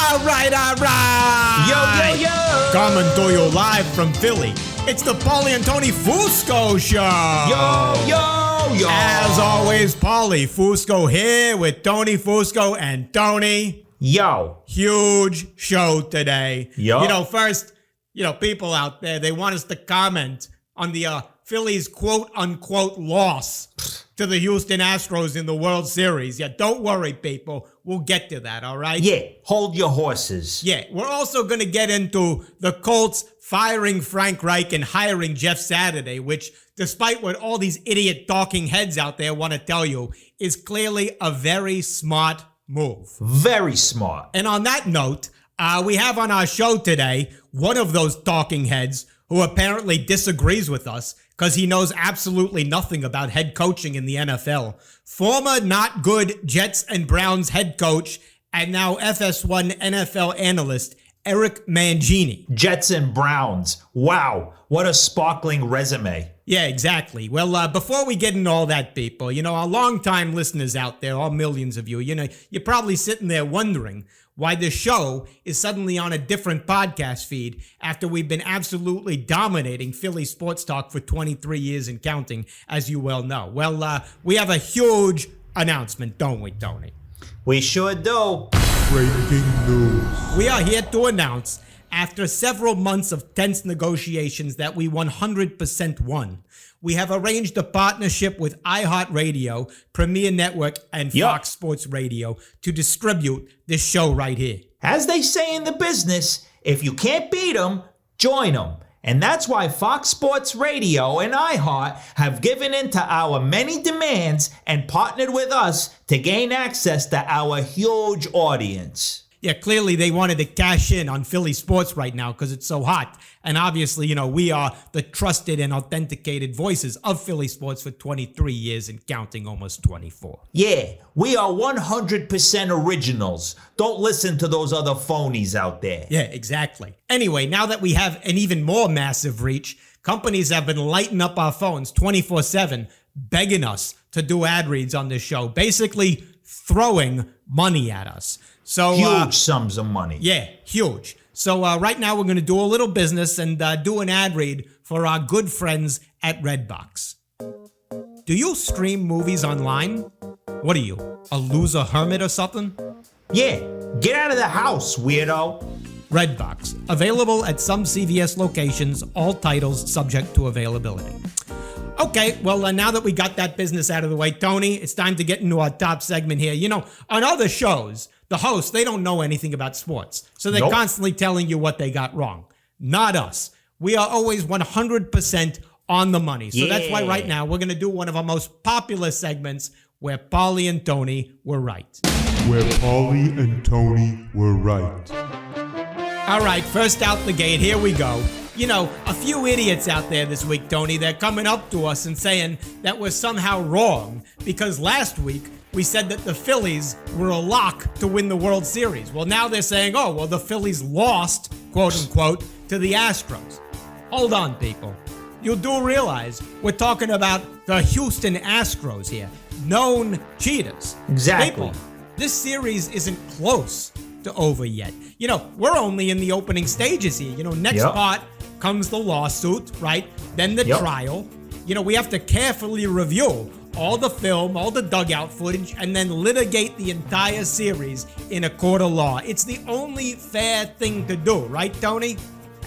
All right. Yo. Coming to you live from Philly. It's the Paulie and Tony Fusco Show. Yo. As always, Paulie Fusco here with Tony Fusco and Tony. Yo. Huge show today. Yo. First, people out there, they want us to comment on the Phillies quote-unquote loss to the Houston Astros in the World Series. Yeah, don't worry, people. We'll get to that, all right? Yeah, hold your horses. Yeah, we're also going to get into the Colts firing Frank Reich and hiring Jeff Saturday, which, despite what all these idiot talking heads out there want to tell you, is clearly a very smart move. Very smart. And on that note, we have on our show today one of those talking heads who apparently disagrees with us because he knows absolutely nothing about head coaching in the NFL. Former not good Jets and Browns head coach and now FS1 NFL analyst, Eric Mangini. Jets and Browns. Wow, what a sparkling resume. Yeah, exactly. Well, before we get into all that, people, our longtime listeners out there, all millions of you, you're probably sitting there wondering why the show is suddenly on a different podcast feed after we've been absolutely dominating Philly sports talk for 23 years and counting, as you well know. Well, we have a huge announcement, don't we, Tony? We sure do. Breaking news. We are here to announce, after several months of tense negotiations that we 100% won, we have arranged a partnership with iHeartRadio, Premier Network, and Fox Sports Radio to distribute this show right here. As they say in the business, if you can't beat them, join them. And that's why Fox Sports Radio and iHeart have given in to our many demands and partnered with us to gain access to our huge audience. Yeah, clearly they wanted to cash in on Philly sports right now because it's so hot. And obviously, we are the trusted and authenticated voices of Philly sports for 23 years and counting, almost 24. Yeah, we are 100% originals. Don't listen to those other phonies out there. Yeah, exactly. Anyway, now that we have an even more massive reach, companies have been lighting up our phones 24/7, begging us to do ad reads on this show, basically throwing money at us. So huge sums of money. Yeah, huge. So right now we're going to do a little business and do an ad read for our good friends at Redbox. Do you stream movies online? What are you, a loser hermit or something? Yeah, get out of the house, weirdo. Redbox, available at some CVS locations, all titles subject to availability. Okay, well, now that we got that business out of the way, Tony, it's time to get into our top segment here. On other shows, the hosts, they don't know anything about sports, so they're constantly telling you what they got wrong. Not us. We are always 100% on the money. So that's why right now we're going to do one of our most popular segments where Paulie and Tony were right. Where Paulie and Tony were right. All right, first out the gate, here we go. A few idiots out there this week, Tony, they're coming up to us and saying that we're somehow wrong because last week we said that the Phillies were a lock to win the World Series. Well, now they're saying, the Phillies lost, quote unquote, to the Astros. Hold on, people. You do realize we're talking about the Houston Astros here, known cheaters. Exactly. People, this series isn't close to over yet. We're only in the opening stages here. Next part comes the lawsuit, right? Then the trial. We have to carefully review all the film, all the dugout footage, and then litigate the entire series in a court of law. It's the only fair thing to do, right, Tony?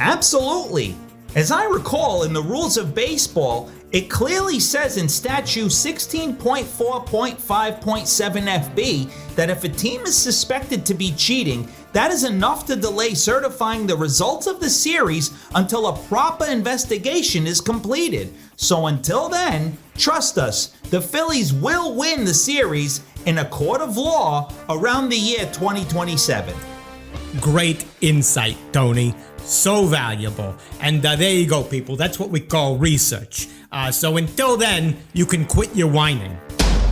Absolutely. As I recall, in the rules of baseball, it clearly says in statute 16.4.5.7 FB that if a team is suspected to be cheating, that is enough to delay certifying the results of the series until a proper investigation is completed. So until then, trust us, the Phillies will win the series in a court of law around the year 2027. Great insight, Tony. So valuable. And there you go, people. That's what we call research. So until then, you can quit your whining.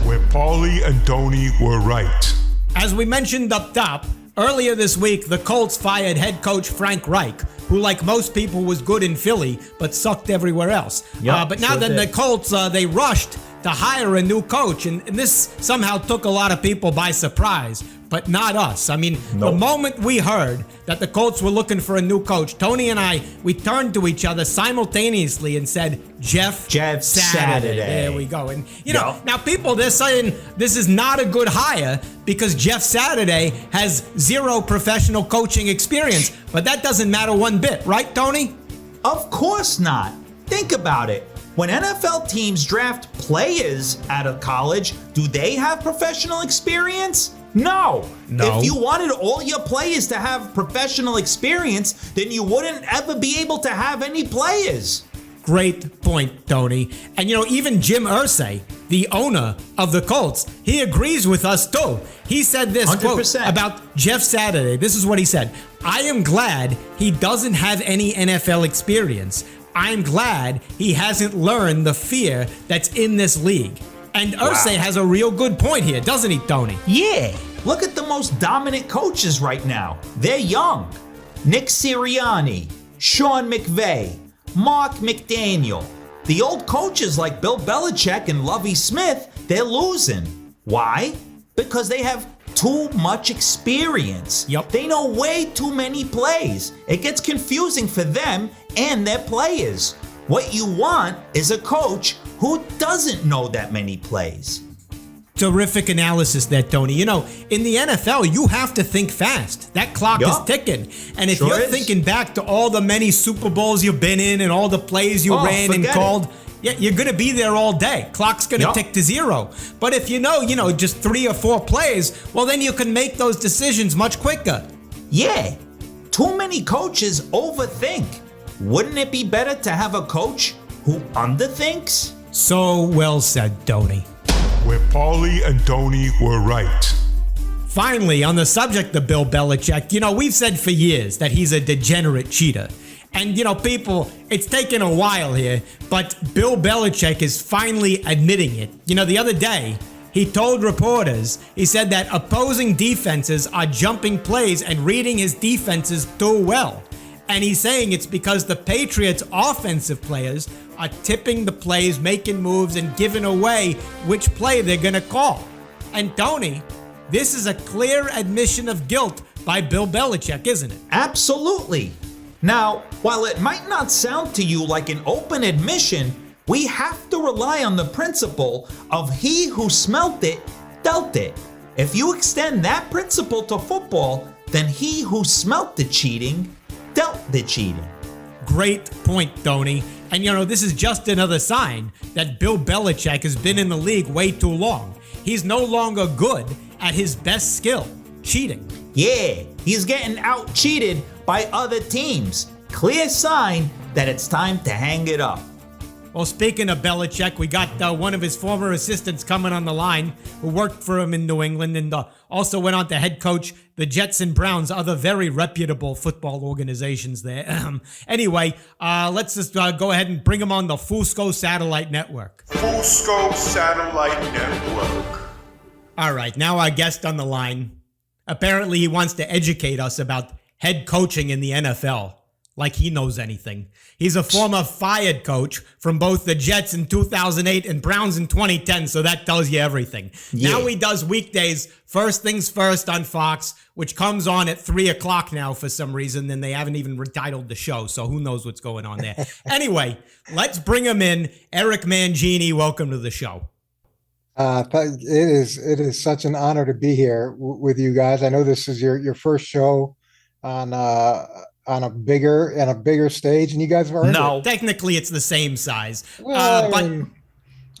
Where Paulie and Tony were right. As we mentioned up top, earlier this week, the Colts fired head coach Frank Reich, who, like most people, was good in Philly, but sucked everywhere else. But now the Colts, they rushed to hire a new coach. And this somehow took a lot of people by surprise, but not us. I mean, The moment we heard that the Colts were looking for a new coach, Tony and I, we turned to each other simultaneously and said, Jeff Saturday. There we go. And, now people, they're saying this is not a good hire because Jeff Saturday has zero professional coaching experience. But that doesn't matter one bit, right, Tony? Of course not. Think about it. When NFL teams draft players out of college, do they have professional experience? No. If you wanted all your players to have professional experience, then you wouldn't ever be able to have any players. Great point, Tony. And even Jim Irsay, the owner of the Colts, he agrees with us too. He said this, 100%. quote, about Jeff Saturday. This is what he said. I am glad he doesn't have any NFL experience. I'm glad he hasn't learned the fear that's in this league. And Irsay has a real good point here, doesn't he, Tony? Yeah. Look at the most dominant coaches right now. They're young. Nick Sirianni, Sean McVay, Mark McDaniel. The old coaches like Bill Belichick and Lovie Smith, they're losing. Why? Because they have too much experience. Yep. They know way too many plays. It gets confusing for them and their players. What you want is a coach who doesn't know that many plays. Terrific analysis there, Tony. In the NFL, you have to think fast. That clock is ticking. And if you're thinking back to all the many Super Bowls you've been in and all the plays you ran and called, you're going to be there all day. Clock's going to tick to zero. But if you know just 3 or 4 plays, well, then you can make those decisions much quicker. Yeah. Too many coaches overthink. Wouldn't it be better to have a coach who underthinks? So well said, Tony. Where Paulie and Tony were right. Finally, on the subject of Bill Belichick, we've said for years that he's a degenerate cheater. And, people, it's taken a while here, but Bill Belichick is finally admitting it. The other day, he told reporters, he said that opposing defenses are jumping plays and reading his defenses too well. And he's saying it's because the Patriots' offensive players are tipping the plays, making moves, and giving away which play they're going to call. And Tony, this is a clear admission of guilt by Bill Belichick, isn't it? Absolutely. Now, while it might not sound to you like an open admission, we have to rely on the principle of he who smelt it, dealt it. If you extend that principle to football, then he who smelt the cheating, dealt the cheating. Great point, Tony. And this is just another sign that Bill Belichick has been in the league way too long. He's no longer good at his best skill, cheating. Yeah, he's getting out-cheated by other teams. Clear sign that it's time to hang it up. Well, speaking of Belichick, we got one of his former assistants coming on the line who worked for him in New England and also went on to head coach the Jets and Browns, other very reputable football organizations there. Anyway, let's just go ahead and bring him on the Fusco Satellite Network. Fusco Satellite Network. All right, now our guest on the line. Apparently he wants to educate us about head coaching in the NFL. Like he knows anything. He's a former fired coach from both the Jets in 2008 and Browns in 2010, so that tells you everything. Yeah. Now he does weekdays, First Things First on Fox, which comes on at 3 o'clock now for some reason, and they haven't even retitled the show, so who knows what's going on there. Anyway, let's bring him in. Eric Mangini, welcome to the show. It is such an honor to be here with you guys. I know this is your first show on a bigger stage, and you guys have earned it. Technically it's the same size. Well, but I'm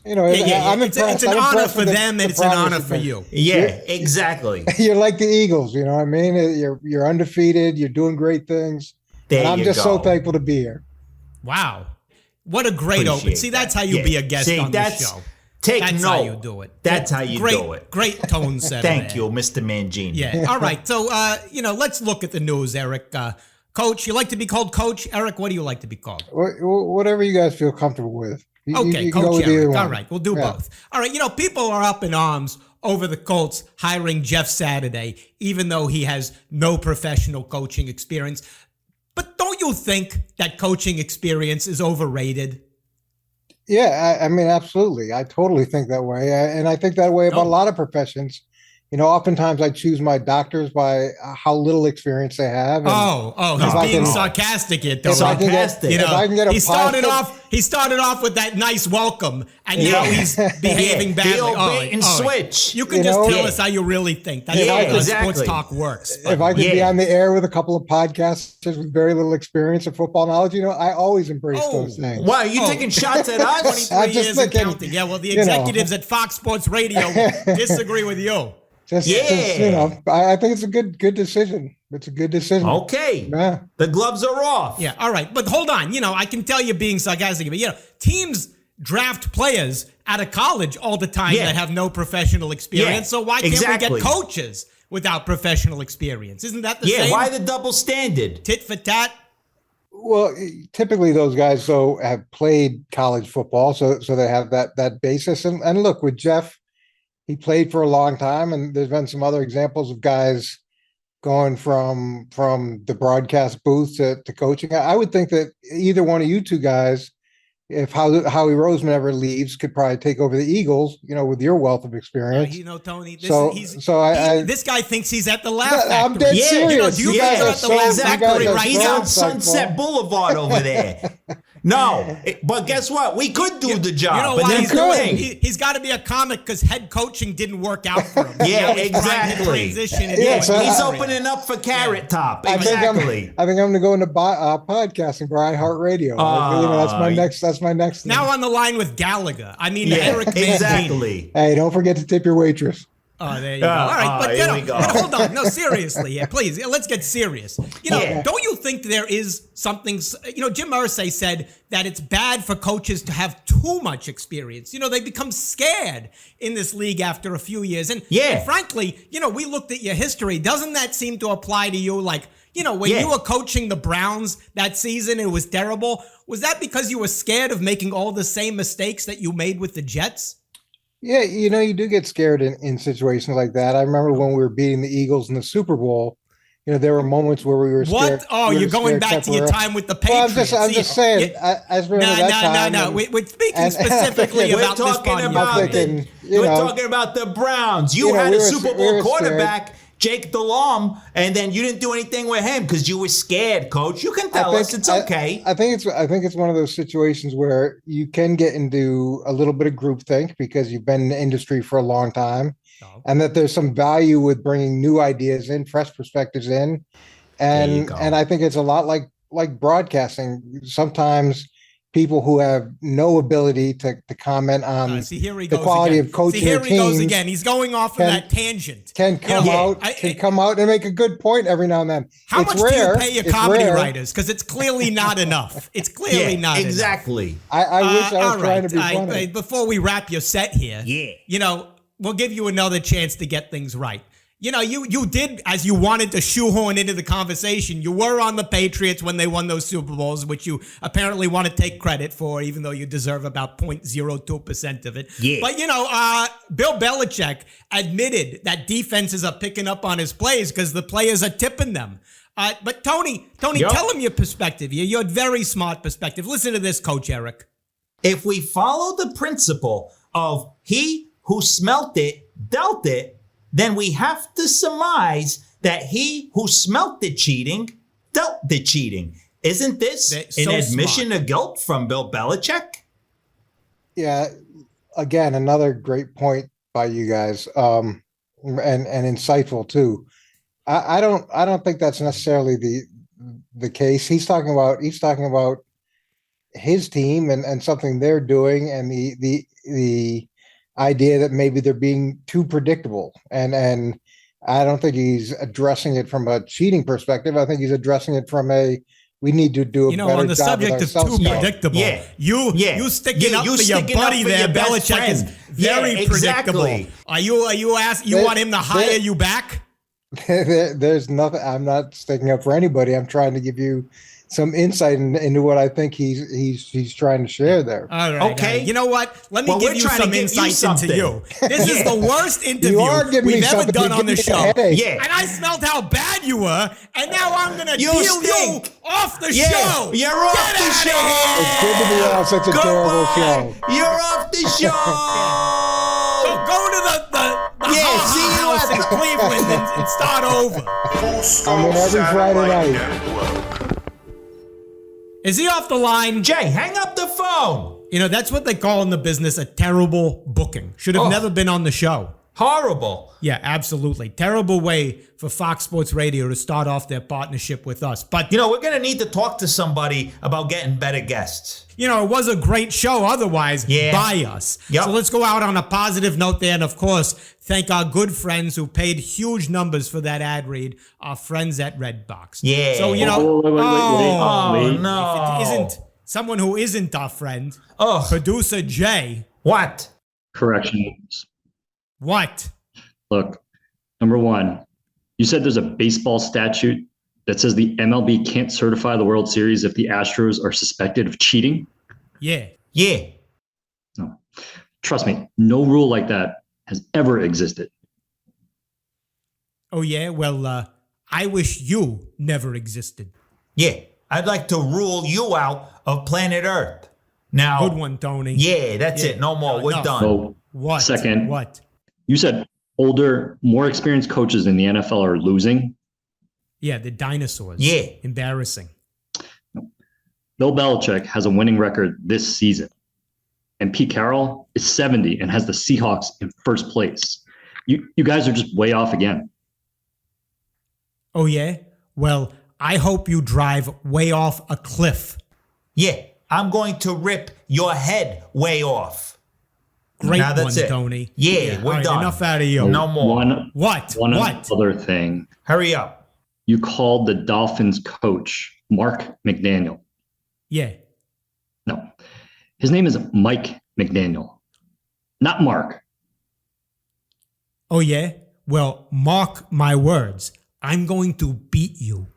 impressed. It's an honor for them, and it's an honor for you. Yeah, exactly. You're like the Eagles, you know what I mean? You're undefeated. You're doing great things. And I'm just so thankful to be here. Wow. What a great open. See, that's how you be a guest on this show. That's how you do it. That's how you do it. Great tone setter. Thank you, Mr. Mangini. Yeah. All right. So, let's look at the news, Eric. Coach, you like to be called Coach? Eric, what do you like to be called? Whatever you guys feel comfortable with. Okay, Coach Eric. All right, we'll do both. All right, people are up in arms over the Colts hiring Jeff Saturday, even though he has no professional coaching experience. But don't you think that coaching experience is overrated? Yeah, I mean, absolutely. I totally think that way. And I think that way about a lot of professions. Oftentimes I choose my doctors by how little experience they have. He's being sarcastic here, though. Sarcastic. If I can get he started off with that nice welcome, and now he's behaving badly. Bait and switch. You can just tell us how you really think. That's how sports talk works. If I could be on the air with a couple of podcasters with very little experience of football knowledge, I always embrace those things. Why are you taking shots at us? 23 years and counting. Yeah, well, the executives at Fox Sports Radio disagree with you. I think it's a good decision. It's a good decision. Okay. Yeah. The gloves are off. Yeah. All right. But hold on. I can tell you're being sarcastic, but teams draft players out of college all the time that have no professional experience. Yeah. So why can't we get coaches without professional experience? Isn't that the same? Yeah. Why the double standard? Tit for tat. Well, typically those guys have played college football, so they have that basis. And look, with Jeff, he played for a long time, and there's been some other examples of guys going from the broadcast booth to coaching. I would think that either one of you two guys, if Howie Roseman ever leaves, could probably take over the Eagles, with your wealth of experience. Tony, this guy thinks he's at the Laugh Factory. I'm dead serious. You guys are at the Laugh Factory right He's now. on Sunset Boulevard over there. No, but guess what? We could do the job. But he's got to be a comic because head coaching didn't work out for him. Exactly. He's opening up for Carrot Top. Exactly. I think I'm going to go into podcasting for iHeartRadio. That's my next. Now on the line with Gallagher. Eric Mangini. Exactly. Hey, don't forget to tip your waitress. Oh, there you go. All right, but hold on. No, seriously, please, let's get serious. Don't you think there is something? Jim Irsay said that it's bad for coaches to have too much experience. They become scared in this league after a few years. And frankly, we looked at your history. Doesn't that seem to apply to you? Like, when you were coaching the Browns that season, it was terrible. Was that because you were scared of making all the same mistakes that you made with the Jets? Yeah, you do get scared in situations like that. I remember when we were beating the Eagles in the Super Bowl, there were moments where we were scared. What? Oh, you're going back to your time with the Patriots. Well, I'm just saying. No. We're speaking specifically about this part. We're talking about the Browns. You had a Super Bowl quarterback, Jake Delhomme, and then you didn't do anything with him because you were scared, Coach. You can tell us it's okay. I think it's one of those situations where you can get into a little bit of groupthink because you've been in the industry for a long time, and that there's some value with bringing new ideas in, fresh perspectives in, and I think it's a lot like broadcasting. Sometimes people who have no ability to comment on the quality of coaching here teams. He goes again. He's going off of that tangent. Can come out and make a good point every now and then. How much do you pay your comedy writers? Because it's clearly not enough. It's clearly not enough. Exactly. I wish I was trying to be funny. Before we wrap your set here, we'll give you another chance to get things right. You did as you wanted to shoehorn into the conversation. You were on the Patriots when they won those Super Bowls, which you apparently want to take credit for, even though you deserve about 0.02% of it. Yeah. But, Bill Belichick admitted that defenses are picking up on his plays because the players are tipping them. But Tony, tell him your perspective. Your very smart perspective. Listen to this, Coach Eric. If we follow the principle of he who smelt it, dealt it, then we have to surmise that he who smelt the cheating dealt the cheating. Isn't this an admission of guilt from Bill Belichick? Yeah, again, another great point by you guys, and insightful too. I don't think that's necessarily the case. He's talking about his team and something they're doing, and the idea that maybe they're being too predictable, and I don't think he's addressing it from a cheating perspective. I think he's addressing it from we need to do a better job on the subject of too predictable. You sticking up for your buddy there, Belichick, is very predictable. Are you want him to hire you back? There's nothing. I'm not sticking up for anybody. I'm trying to give you some insight into what I think he's trying to share there. All right. Okay. You know what? Let me give you some insight into you. This is the worst interview we've ever done on the show. Yeah. And I smelled how bad you were, and now I'm going to deal you off the show. You're off the show. It's good to be on such a terrible show. You're off the show. So go to the house in Cleveland and start over. I'm in every Friday night. Is he off the line? Jay, hang up the phone. You know, that's what they call in the business a terrible booking. Should have never been on the show. Horrible. Yeah, absolutely. Terrible way for Fox Sports Radio to start off their partnership with us. But, we're going to need to talk to somebody about getting better guests. It was a great show otherwise by us. Yep. So let's go out on a positive note there. And, of course, thank our good friends who paid huge numbers for that ad read, our friends at Redbox. Yeah. So, Wait, no. If it isn't someone who isn't our friend, Ugh. producer Jay. What? Corrections. What? Look, number one, you said there's a baseball statute that says the MLB can't certify the World Series if the Astros are suspected of cheating. Yeah. Yeah. No. Trust me, no rule like that has ever existed. Oh, yeah? Well, I wish you never existed. Yeah. I'd like to rule you out of planet Earth. Now. Good one, Tony. Yeah, that's it. No more. We're enough. done. So, What? second, What? you said older, more experienced coaches in the NFL are losing. Yeah, the dinosaurs. Yeah. Embarrassing. Bill Belichick has a winning record this season. And Pete Carroll is 70 and has the Seahawks in first place. You guys are just way off again. Oh, yeah? Well, I hope you drive way off a cliff. Yeah. I'm going to rip your head way off. Great now that's one, it. Tony. Yeah, we're all right, done. Enough out of you. No more. What? One What? other thing. Hurry up. You called the Dolphins coach Mark McDaniel. Yeah. No, his name is Mike McDaniel, not Mark. Oh, yeah? Well, mark my words. I'm going to beat you.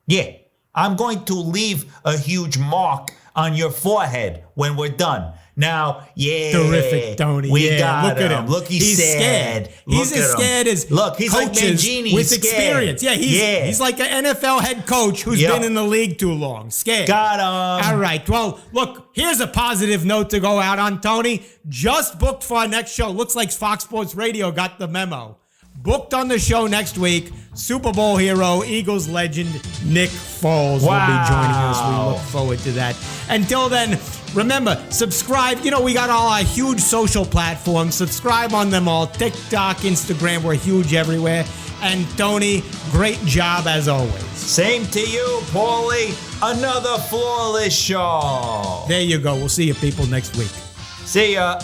Yeah. I'm going to leave a huge mark on your forehead when we're done. Now, yeah. Terrific, Tony. We Yeah, got look at him. Look, he's sad. Scared. He's as scared as Look, he's like coaches Mangini. with He's experience. scared. Yeah, he's like an NFL head coach who's Yep. been in the league too long. Scared. Got him. All right. Well, look, here's a positive note to go out on, Tony. Just booked for our next show. Looks like Fox Sports Radio got the memo. Booked on the show next week, Super Bowl hero, Eagles legend, Nick Foles will be joining us. We look forward to that. Until then, remember, subscribe. We got all our huge social platforms. Subscribe on them all. TikTok, Instagram, we're huge everywhere. And Tony, great job as always. Same to you, Paulie. Another flawless show. There you go. We'll see you people next week. See ya.